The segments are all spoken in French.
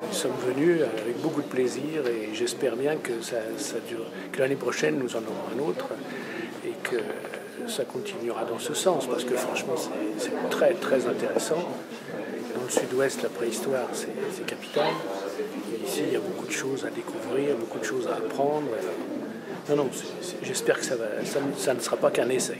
Nous sommes venus avec beaucoup de plaisir et j'espère bien que ça dure, que l'année prochaine nous en aurons un autre et que ça continuera dans ce sens parce que franchement c'est très très intéressant. Dans le sud-ouest, la préhistoire c'est capital. Et ici il y a beaucoup de choses à découvrir, beaucoup de choses à apprendre. Non, j'espère que ça ne sera pas qu'un essai.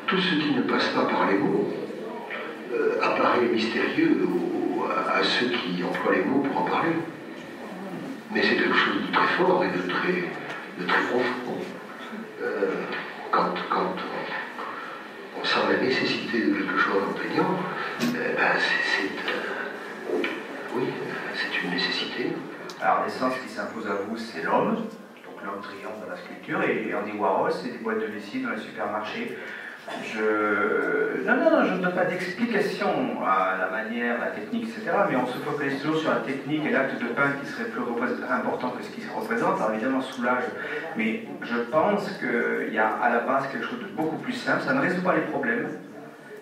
Tout ce qui ne passe pas par les mots apparaît mystérieux à ceux qui emploient les mots pour en parler. Mais c'est quelque chose de très fort et de très profond. Quand on sent la nécessité de quelque chose en plaignant, c'est une nécessité. Alors l'essence qui s'impose à vous, c'est l'homme. Donc l'homme triomphe dans la sculpture. Et Andy Warhol, c'est des boîtes de lessive dans les supermarchés. Je ne donne pas d'explication à la manière, la technique, etc. Mais on se focalise toujours sur la technique et l'acte de peindre qui serait plus important que ce qui se représente. Alors évidemment, soulage. Mais je pense qu'il y a à la base quelque chose de beaucoup plus simple. Ça ne résout pas les problèmes.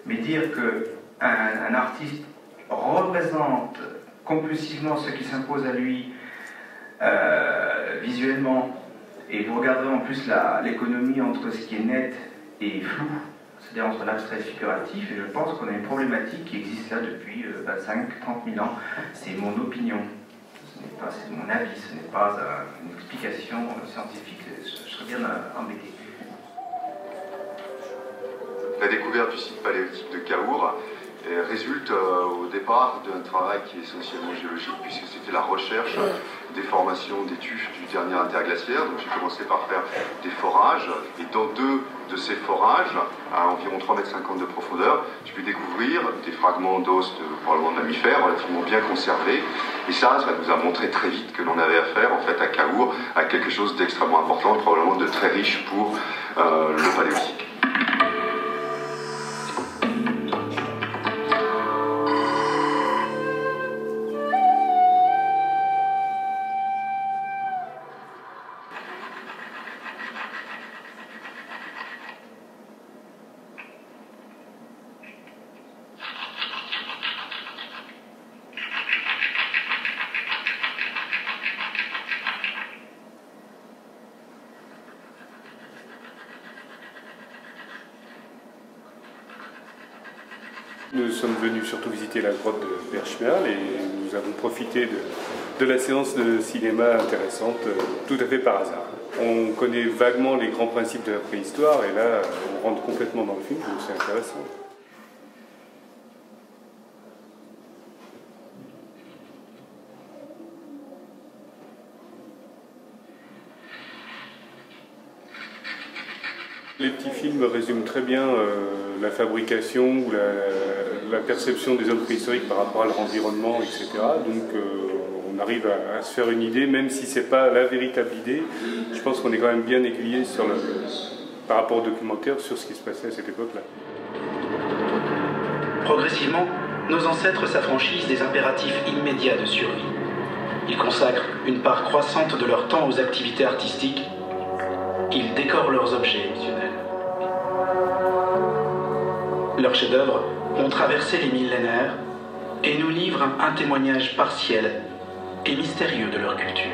Mais dire qu'un artiste représente compulsivement ce qui s'impose à lui visuellement, et vous regarderez en plus l'économie entre ce qui est net et flou, c'est-à-dire entre l'abstrait et le figuratif, et je pense qu'on a une problématique qui existe là depuis 25-30 000 ans. C'est mon opinion, c'est mon avis, ce n'est pas une explication scientifique, je serais bien embêté. La découverte du site paléolithique de Cahors résulte au départ d'un travail qui est essentiellement géologique, puisque c'était la recherche des formations des tufs du dernier interglaciaire. Donc j'ai commencé par faire des forages, et dans deux de ces forages, à environ 3,50 m de profondeur, j'ai pu découvrir des fragments d'os probablement de mammifères relativement bien conservés. Et ça nous a montré très vite que l'on avait affaire en fait à Cahors, à quelque chose d'extrêmement important, probablement de très riche pour le paléolithique. Nous sommes venus surtout visiter la grotte de Berchmerl et nous avons profité de la séance de cinéma intéressante tout à fait par hasard. On connaît vaguement les grands principes de la préhistoire et là on rentre complètement dans le film, donc c'est intéressant. Les petits films résument très bien la fabrication ou la perception des hommes préhistoriques par rapport à leur environnement, etc. Donc on arrive à se faire une idée, même si ce n'est pas la véritable idée. Je pense qu'on est quand même bien aiguillé par rapport au documentaire sur ce qui se passait à cette époque-là. Progressivement, nos ancêtres s'affranchissent des impératifs immédiats de survie. Ils consacrent une part croissante de leur temps aux activités artistiques. Ils décorent leurs objets émotionnels. Leurs chefs-d'œuvre ont traversé les millénaires et nous livrent un témoignage partiel et mystérieux de leur culture.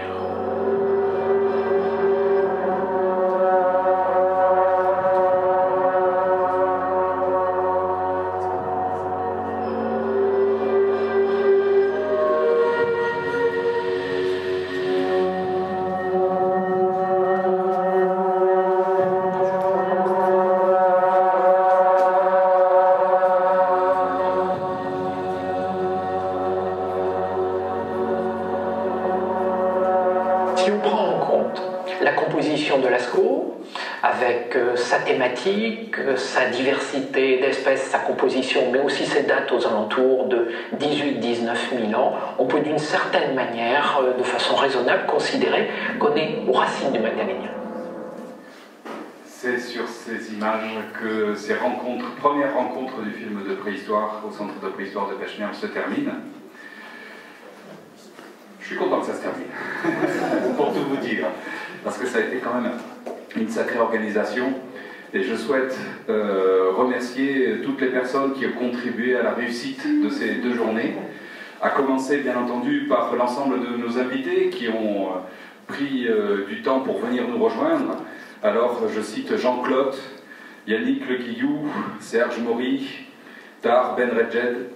Si on prend en compte la composition de Lascaux, avec sa thématique, sa diversité d'espèces, sa composition, mais aussi ses dates aux alentours de 18-19 000 ans, on peut d'une certaine manière, de façon raisonnable, considérer qu'on est aux racines du magdalénien. C'est sur ces images que ces premières rencontres du film de préhistoire au centre de préhistoire de Pechmerle se terminent. Je suis content que ça se termine, pour tout vous dire, parce que ça a été quand même une sacrée organisation, et je souhaite remercier toutes les personnes qui ont contribué à la réussite de ces 2 journées, à commencer bien entendu par l'ensemble de nos invités qui ont pris du temps pour venir nous rejoindre. Alors je cite Jean-Claude, Yannick Le Guillou, Serge Maury, Tar Ben Redjed,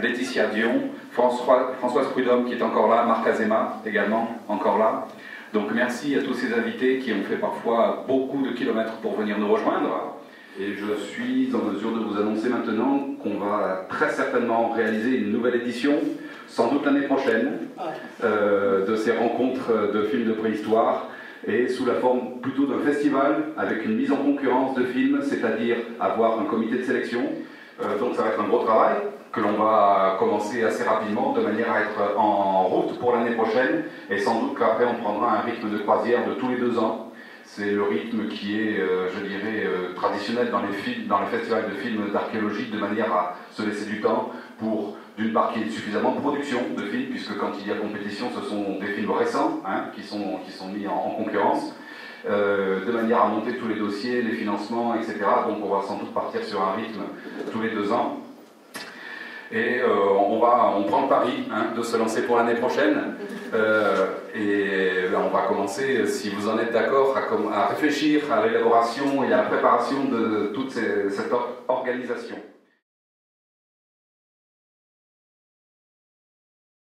Laetitia Dion, Françoise Prudhomme qui est encore là, Marc Azema également encore là. Donc merci à tous ces invités qui ont fait parfois beaucoup de kilomètres pour venir nous rejoindre. Et je suis en mesure de vous annoncer maintenant qu'on va très certainement réaliser une nouvelle édition, sans doute l'année prochaine, de ces rencontres de films de préhistoire, et sous la forme plutôt d'un festival avec une mise en concurrence de films, c'est-à-dire avoir un comité de sélection. Donc ça va être un gros travail que l'on va commencer assez rapidement de manière à être en route pour l'année prochaine, et sans doute qu'après on prendra un rythme de croisière de tous les 2 ans. C'est le rythme qui est, je dirais, traditionnel dans les festivals de films d'archéologie, de manière à se laisser du temps pour, d'une part, qu'il y ait suffisamment de production de films, puisque quand il y a compétition, ce sont des films récents qui sont mis en concurrence, de manière à monter tous les dossiers, les financements, etc. Donc on va sans doute partir sur un rythme tous les 2 ans. Et on prend le pari de se lancer pour l'année prochaine. On va commencer, si vous en êtes d'accord, à réfléchir à l'élaboration et à la préparation de toute cette organisation.